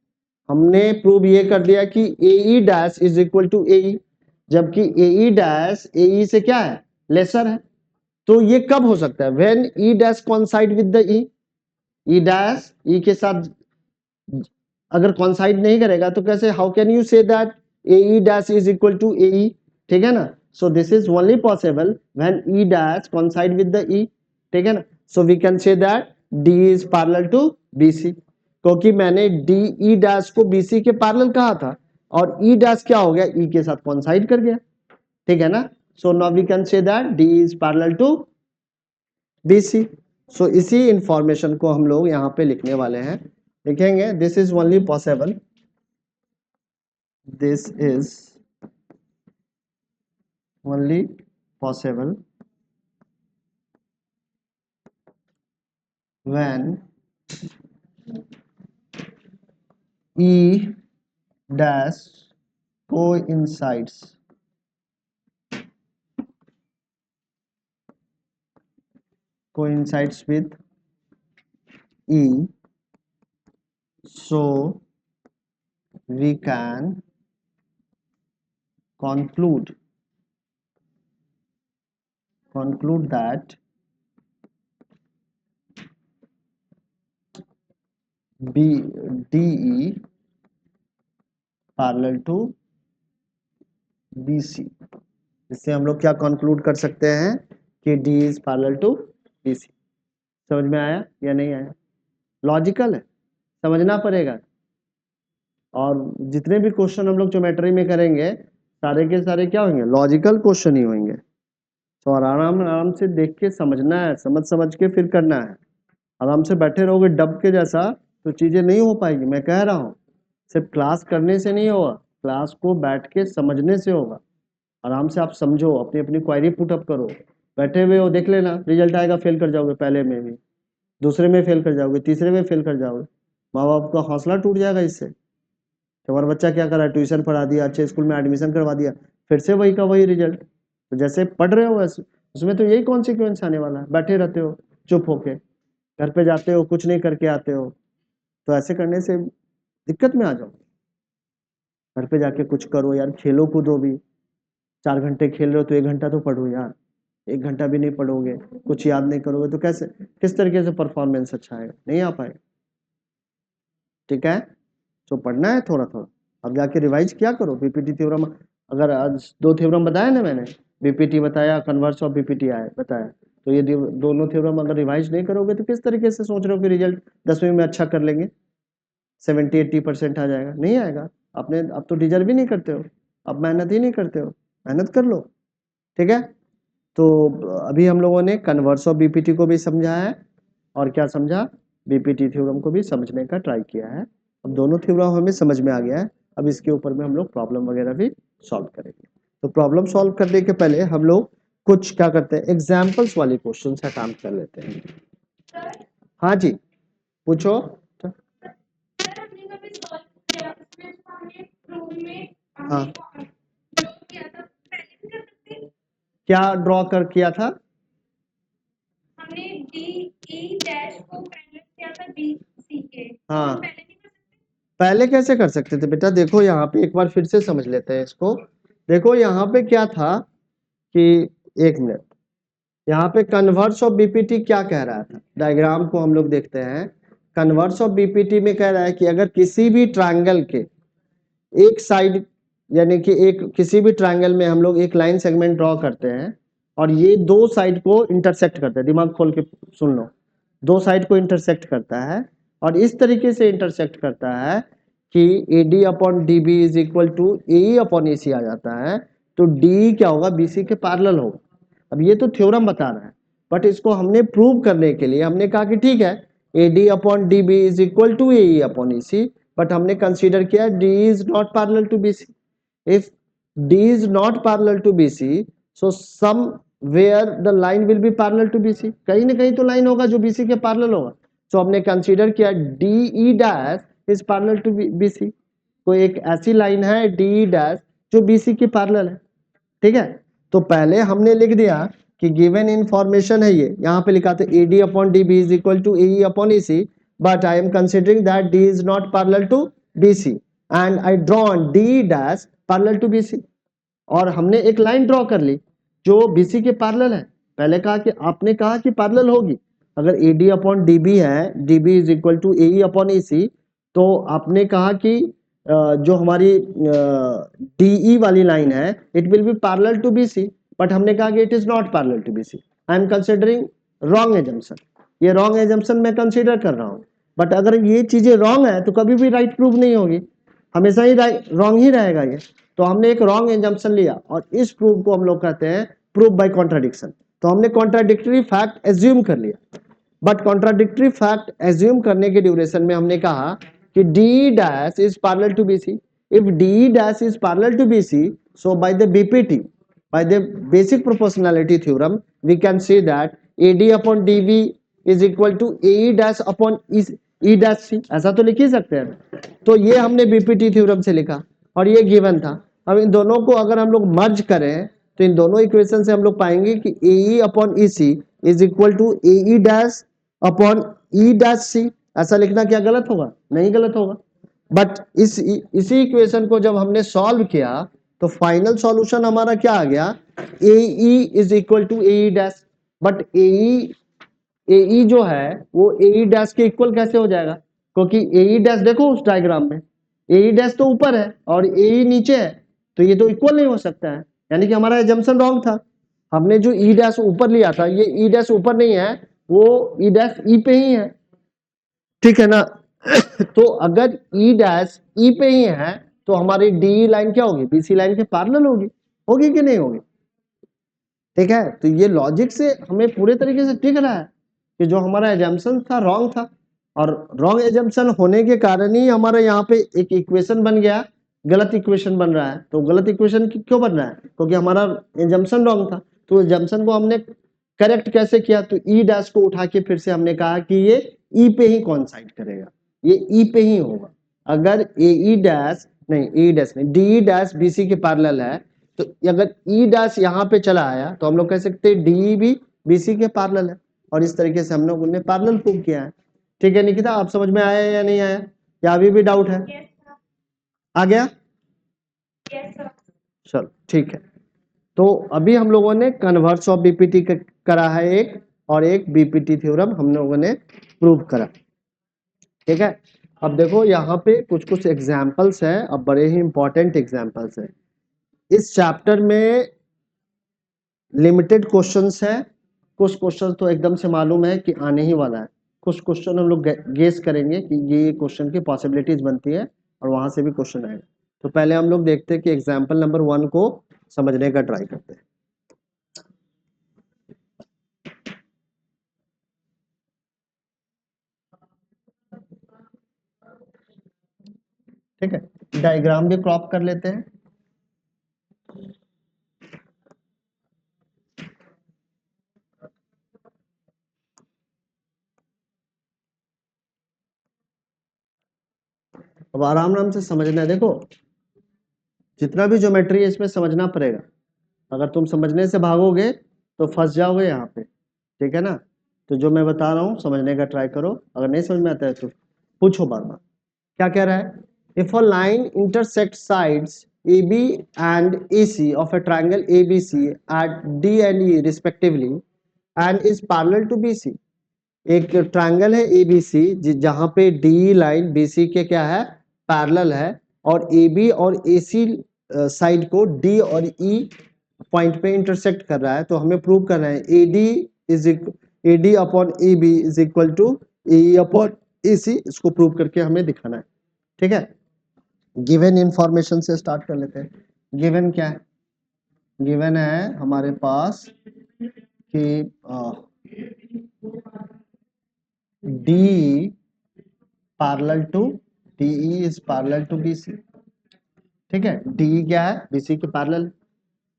हमने प्रूव ये कर दिया कि AE dash is equal to AE, जबकि AE डैश AE से क्या है, लेसर है। तो ये कब हो सकता है, when E dash coincide with the E dash E के साथ अगर कॉन्साइड नहीं करेगा तो कैसे, how can you say that AE dash is equal to AE, ठीक है ना। So this is only possible when E dash coincide with the E, ठीक है ना। So we can say that D is parallel to BC, क्योंकि मैंने DE dash को BC के पैरेलल कहा था और E डैश क्या हो गया, E के साथ कॉन्साइड कर गया, ठीक है ना। So now we can say that D is parallel to BC। So इसी इंफॉर्मेशन को हम लोग यहाँ पे लिखने वाले हैं, लिखेंगे this is only possible, this is only possible when E dash coincides with E, so we can conclude that DE parallel to BC। इससे हम लोग क्या कंक्लूड कर सकते हैं कि D is parallel to BC। समझ में आया या नहीं आया, लॉजिकल है, समझना पड़ेगा। और जितने भी क्वेश्चन हम लोग ज्योमेट्री में करेंगे सारे के सारे क्या होंगे, लॉजिकल क्वेश्चन ही होंगे। तो आराम आराम से देख के समझना है, समझ के फिर करना है। आराम से बैठे रहोगे डब के जैसा तो चीजें नहीं हो पाएगी, मैं कह रहा हूँ। सिर्फ क्लास करने से नहीं होगा, क्लास को बैठ के समझने से होगा। आराम से आप समझो, अपनी अपनी क्वेरी पुटअप करो, बैठे हुए हो देख लेना, रिजल्ट आएगा फेल कर जाओगे, पहले में भी, दूसरे में फेल कर जाओगे, तीसरे में फेल कर जाओगे, माँ बाप का हौसला टूट जाएगा इससे। तुम्हारा बच्चा क्या कर रहा है, ट्यूशन पढ़ा दिया, अच्छे स्कूल में एडमिशन करवा दिया, फिर से वही का वही रिजल्ट। तो जैसे पढ़ रहे हो वैसे उसमें तो यही कॉन्सिक्वेंस आने वाला है, बैठे रहते हो चुप होके, घर पे जाते हो कुछ नहीं करके आते हो, तो ऐसे करने से दिक्कत में आ जाओ। घर पे जाके कुछ करो यार, खेलो कूदो भी, 4 घंटे खेल रहे हो तो 1 घंटा तो पढ़ो यार। 1 घंटा भी नहीं पढ़ोगे, कुछ याद नहीं करोगे तो कैसे, किस तरीके से परफॉर्मेंस अच्छा आएगा, नहीं आ पाएगा, ठीक है। तो पढ़ना है थोड़ा थोड़ा, अब जाके रिवाइज क्या करो, बीपीटी थ्योरम। अगर आज 2 थ्योरम बताया ना मैंने, बीपीटी बताया, कन्वर्स ऑफ बीपीटी आया बताया, तो ये दोनों थ्योरम अगर रिवाइज नहीं करोगे तो किस तरीके से सोच रहे हो कि रिजल्ट 10वीं में अच्छा कर लेंगे, 70-80% आ जाएगा, नहीं आएगा। आपने अब तो डिजर्व ही नहीं करते हो, अब मेहनत ही नहीं करते हो, मेहनत कर लो, ठीक है। तो अभी हम लोगों ने कन्वर्स ऑफ बीपीटी को भी समझा है और क्या समझा, बीपीटी थ्योरम को भी समझने का ट्राई किया है। अब दोनों थ्योरम हमें समझ में आ गया है, अब इसके ऊपर में हम लोग प्रॉब्लम वगैरह भी सॉल्व करेंगे। तो प्रॉब्लम सॉल्व करने के पहले हम लोग कुछ क्या करते हैं, एग्जाम्पल्स वाली क्वेश्चन का काम कर लेते हैं। हाँ जी पूछो। हाँ क्या ड्रॉ कर किया था, हमने डी ई डैश को पैरेलल किया था BC के। हाँ पहले कैसे कर सकते थे बेटा, देखो यहाँ पे एक बार फिर से समझ लेते हैं इसको। देखो यहाँ पे क्या था कि, एक मिनट, यहाँ पे कन्वर्स ऑफ बीपीटी क्या कह रहा था, डायग्राम को हम लोग देखते हैं। कन्वर्स ऑफ बीपीटी में कह रहा है कि अगर किसी भी ट्रायंगल के एक साइड, यानी कि एक किसी भी ट्रायंगल में हम लोग एक लाइन सेगमेंट ड्रॉ करते हैं और ये दो साइड को इंटरसेक्ट करते हैं, दिमाग खोल के सुन लो, दो साइड को इंटरसेक्ट करता है और इस तरीके से इंटरसेक्ट करता है कि AD upon DB is equal to AE upon AC आ जाता है, तो DE क्या होगा, BC के पैरेलल होगा। अब ये तो थ्योरम बता रहा है, बट इसको हमने प्रूव करने के लिए हमने कहा कि ठीक है AD upon DB is equal to AE upon EC, but हमने कंसीडर किया D is not parallel to BC। if D is not parallel to BC, so somewhere the line will be parallel to BC, कहीं ना कहीं तो line होगा जो BC के parallel होगा। तो हमने कंसीडर किया DE dash is parallel to BC, कोई एक ऐसी लाइन है DE डैश जो BC के पैरेलल है, ठीक है। तो पहले हमने लिख दिया कि गिवन इंफॉर्मेशन है ये, यहाँ पे लिखा था AD upon DB is equal to AE upon EC, but I am considering that D is not parallel to BC and I drawn D dash parallel to BC। और हमने एक लाइन ड्रॉ कर ली जो BC के पैरेलल है। पहले कहा कि आपने कहा कि पैरेलल होगी, अगर AD अपॉन DB है, DB is equal to AE upon EC, तो आपने कहा कि जो हमारी DE वाली लाइन है it will be parallel to BC, but हमने कहा कि it is not parallel to BC। I am considering wrong assumption, ये रॉन्ग एजम्पशन मैं कंसीडर कर रहा हूं। बट अगर ये चीजें रॉन्ग है तो कभी भी राइट प्रूव नहीं होगी, हमेशा ही रॉन्ग ही रहेगा ये। तो हमने एक रॉन्ग एजम्पशन लिया और इस प्रूफ को हम लोग कहते हैं प्रूफ बाय कॉन्ट्राडिक्शन। तो हमने कॉन्ट्राडिक्टरी फैक्ट एज्यूम कर लिया, बट कॉन्ट्राडिक्टरी फैक्ट एज्यूम करने के ड्यूरेशन में हमने कहा कि D dash is parallel to BC। If D dash is parallel to BC, so by the BPT, by the basic proportionality theorem, we can say that AD upon DV is equal to AE dash upon E dash C, ऐसा तो लिख ही सकते हैं। तो ये हमने BPT theorem से लिखा और ये गिवन था। अब इन दोनों को अगर हम लोग मर्ज करें तो इन दोनों इक्वेशन से हम लोग पाएंगे कि AE upon EC is equal to AE dash upon E dash C। ऐसा लिखना क्या गलत होगा? नहीं गलत होगा। बट इसी इक्वेशन को जब हमने सॉल्व किया तो फाइनल सॉल्यूशन हमारा क्या आ गया? AE is equal to AE dash. But AE जो है वो AE डैश के इक्वल कैसे हो जाएगा? क्योंकि AE डैश देखो उस डायग्राम में AE डैश तो ऊपर है और AE नीचे है, तो ये तो इक्वल नहीं हो सकता है, यानी कि हमारा एजम्पशन रॉन्ग था। हमने जो E डैश ऊपर लिया था, ये E डैश ऊपर नहीं है, वो E डैश E पे ही है, ठीक है ना। तो अगर E डैश E पे ही है तो हमारी DE लाइन क्या होगी? BC लाइन के पैरेलल होगी, होगी कि नहीं होगी? ठीक है, तो ये लॉजिक से हमें पूरे तरीके से दिख रहा है कि जो हमारा एजम्पशन था रॉन्ग था, और रॉन्ग एजम्पशन होने के कारण ही हमारा यहाँ पे एक इक्वेशन बन गया, गलत इक्वेशन बन रहा है। तो गलत इक्वेशन क्यों बन रहा है? क्योंकि हमारा एजम्पशन रॉन्ग था। तो एजम्पशन को हमने करेक्ट कैसे किया? तो ई डैश को उठा के फिर से हमने कहा कि ये ई पे ही कॉन्साइड करेगा, ये ई पे ही होगा। अगर ए ई डैश नहीं, ई डैश नहीं, डी डैश BC के पैरेलल है, तो अगर ई डैश यहाँ पे चला आया तो हम लोग कह सकते हैं डी भी BC के पैरेलल है, और इस तरीके से हम लोग ने पैरेलल प्रूव किया है। ठीक है निकिता, आप समझ में आया या नहीं आया, या अभी भी डाउट है? आ गया? चलो ठीक है। तो अभी हम लोगों ने कन्वर्स ऑफ BPT करा है एक, और एक BPT थ्योरम हम लोगों ने प्रूव करा। ठीक है, अब देखो यहाँ पे कुछ कुछ एग्जाम्पल्स हैं, अब बड़े ही इंपॉर्टेंट एग्जाम्पल्स हैं। इस चैप्टर में लिमिटेड क्वेश्चंस हैं, कुछ क्वेश्चन तो एकदम से मालूम है कि आने ही वाला है, कुछ क्वेश्चन हम लोग गेस करेंगे कि ये क्वेश्चन की पॉसिबिलिटीज बनती है और वहां से भी क्वेश्चन आएगा। तो पहले हम लोग देखते हैं कि एग्जाम्पल नंबर 1 को समझने का ट्राई करते हैं। ठीक है, डायग्राम भी क्रॉप कर लेते हैं। अब आराम आराम से समझना है। देखो जितना भी ज्योमेट्री है इसमें समझना पड़ेगा, अगर तुम समझने से भागोगे तो फंस जाओगे यहाँ पे, ठीक है ना। तो जो मैं बता रहा हूँ समझने का ट्राई करो, अगर नहीं समझ में आता है तो पूछो बार बार। क्या कह रहा है? If a line intersect sides AB and AC of a triangle ABC at D and E respectively and is parallel to BC। एक ट्रायंगल है ABC जहां पे डी लाइन BC के क्या है? पैरेलल है, और AB और AC साइड को D और E पॉइंट पे इंटरसेक्ट कर रहा है। तो हमें प्रूव करना है AD upon AB is equal to AE upon AC, इसको प्रूव करके हमें दिखाना है। ठीक है, गिवन इंफॉर्मेशन से स्टार्ट कर लेते हैं। गिवन क्या है? गिवन है हमारे पास कि D parallel to DE is parallel to BC। ठीक है, DE क्या है? BC के पैरेलल।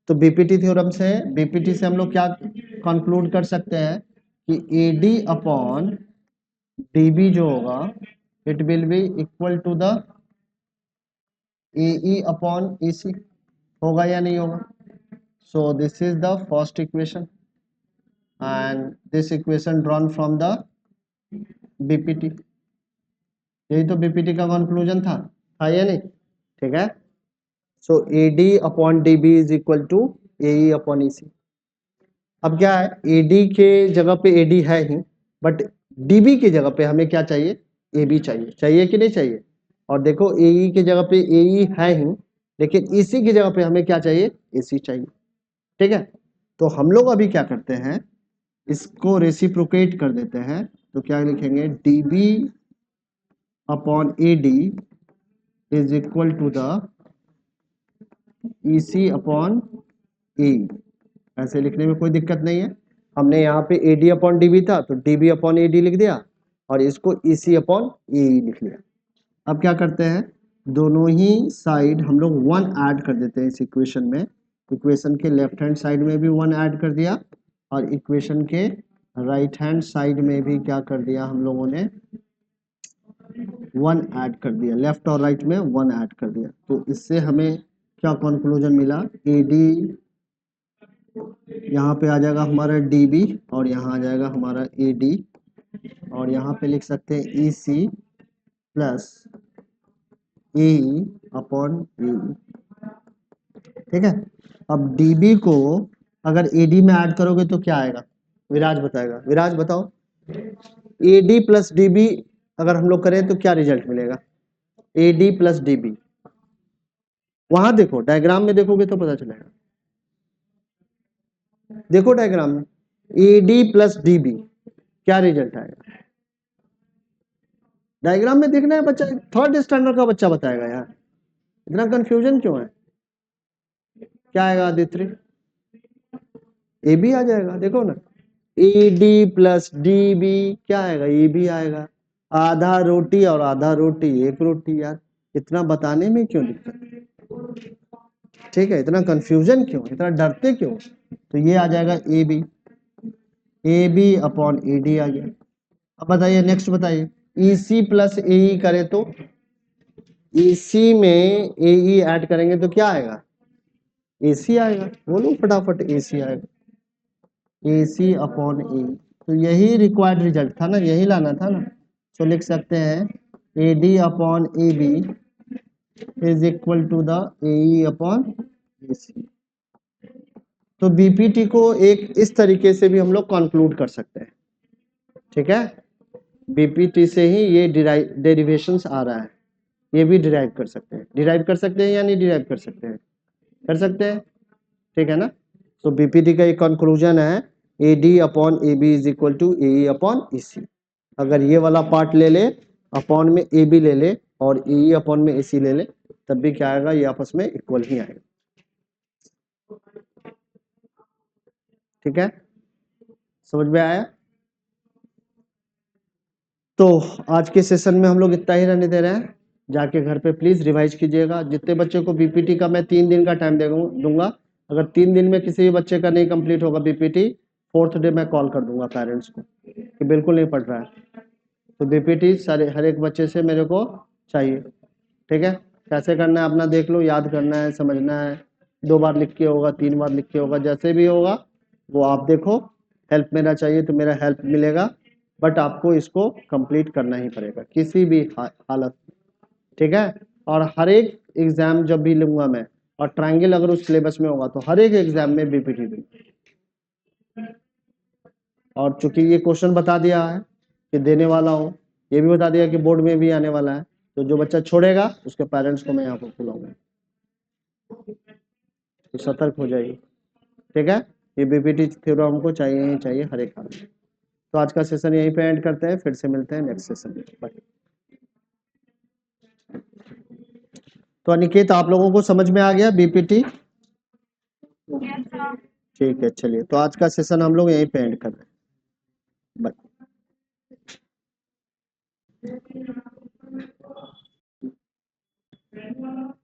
तो BPT थ्योरम से, BPT से हम लोग क्या कंक्लूड कर सकते हैं कि AD अपॉन DB जो होगा it will be equal to the AE upon EC, होगा या नहीं होगा? So this is the first equation and this equation drawn from the BPT। यही तो BPT का कंक्लूजन था। था या नहीं? ठीक है, so AD upon DB is equal to AE upon EC। अब क्या है, AD के जगह पे AD है ही, बट DB की जगह पे हमें क्या चाहिए, AB चाहिए, चाहिए कि नहीं चाहिए? और देखो AE की जगह पे AE है ही, लेकिन EC की जगह पे हमें क्या चाहिए, AC चाहिए। ठीक है, तो हम लोग अभी क्या करते हैं, इसको रेसिप्रोकेट कर देते हैं, तो क्या लिखेंगे, DB upon AD is equal to the EC upon AE। ऐसे लिखने में कोई दिक्कत नहीं है। हमने यहाँ पे AD अपॉन DB था तो DB अपॉन AD लिख दिया, और इसको EC अपॉन AE लिख लिया। अब क्या करते हैं, दोनों ही साइड हम लोग 1 ऐड कर देते हैं इस इक्वेशन में। इक्वेशन के लेफ्ट हैंड साइड में भी 1 ऐड कर दिया, और इक्वेशन के राइट हैंड साइड में भी क्या कर दिया हम लोगों ने, 1 ऐड कर दिया, लेफ्ट और राइट में 1 ऐड कर दिया। तो इससे हमें क्या कंक्लूजन मिला, AD यहाँ पे आ जाएगा हमारा DB, और यहाँ आ जाएगा हमारा AD, और यहाँ पे लिख सकते हैं EC plus AE upon AE। ठीक है, अब DB को अगर AD में ऐड करोगे तो क्या आएगा, विराज बताएगा, विराज बताओ। AD प्लस DB अगर हम लोग करें तो क्या रिजल्ट मिलेगा, AD प्लस DB। वहां देखो, डायग्राम में देखोगे तो पता चलेगा, देखो डायग्राम में AD प्लस DB क्या रिजल्ट आएगा। डायग्राम में देखना है बच्चा, थर्ड स्टैंडर्ड का बच्चा बताएगा यार, इतना कंफ्यूजन क्यों है। क्या आएगा आदित्य, AB आ जाएगा, देखो ना, AD प्लस DB क्या आएगा, AB आएगा। आधा रोटी और आधा रोटी एक रोटी यार, इतना बताने में क्यों दिक्कत, ठीक है, इतना कंफ्यूजन क्यों, इतना डरते क्यों। तो ये आ जाएगा AB अपॉन AD आ गया। अब बताइए नेक्स्ट बताइए, EC प्लस AE करे तो, EC में AE ऐड करेंगे तो क्या आएगा, AC आएगा, बोलो फटाफट, AC आएगा, AC अपॉन AE। तो यही रिक्वायर्ड रिजल्ट था ना, यही लाना था ना। तो लिख सकते हैं AD upon AB is equal to the AE upon AC। तो BPT को एक इस तरीके से भी हम लोग कंक्लूड कर सकते हैं। ठीक है, BPT से ही ये डेरिवेशंस आ रहा है, ये भी डिराइव कर सकते हैं, डिराइव कर सकते हैं या नहीं डिराइव कर सकते हैं, कर सकते हैं। ठीक है ना, तो BPT का एक कंक्लूजन है AD upon AB is equal to AE upon EC। अगर ये वाला पार्ट ले ले, अपॉन में AB ले ले, और AE अपॉन में AC ले ले, तब भी क्या आएगा, ये आपस में इक्वल ही आएगा। ठीक है, समझ में आया। तो आज के सेशन में हम लोग इतना ही रहने दे रहे हैं, जाके घर पे प्लीज रिवाइज कीजिएगा। जितने बच्चे को BPT का मैं 3 दिन का टाइम दूंगा, अगर 3 दिन में किसी भी बच्चे का नहीं कंप्लीट होगा BPT, 4th डे मैं कॉल कर दूंगा पेरेंट्स को कि बिल्कुल नहीं पढ़ रहा है। तो BPT सारे हर एक बच्चे से मेरे को चाहिए। ठीक है, कैसे करना है अपना देख लो, याद करना है, समझना है, 2 बार लिख के होगा, 3 बार लिख के होगा, जैसे भी होगा वो आप देखो। हेल्प मेरा चाहिए तो मेरा हेल्प मिलेगा, बट आपको इसको कंप्लीट करना ही पड़ेगा किसी भी हालत में। ठीक है, और हर एक एग्जाम जब भी लूंगा मैं, और ट्रायंगल अगर उस सिलेबस में होगा तो हर एक एग्जाम में BPT दूंगा। और चूंकि ये क्वेश्चन बता दिया है कि देने वाला हूँ, ये भी बता दिया कि बोर्ड में भी आने वाला है, तो जो बच्चा छोड़ेगा उसके पेरेंट्स को मैं यहाँ पर बुलाऊंगा, तो सतर्क हो जाइए। ठीक है, ये BPT थ्योरम हमको चाहिए ही चाहिए हर एक हाल में। तो आज का सेशन यहीं पे एंड करते हैं, फिर से मिलते हैं नेक्स्ट सेशन में, बाय। तो अनिकेत, आप लोगों को समझ में आ गया BPT? ठीक है, चलिए, तो आज का सेशन हम लोग यहीं पे एंड कर रहे हैं।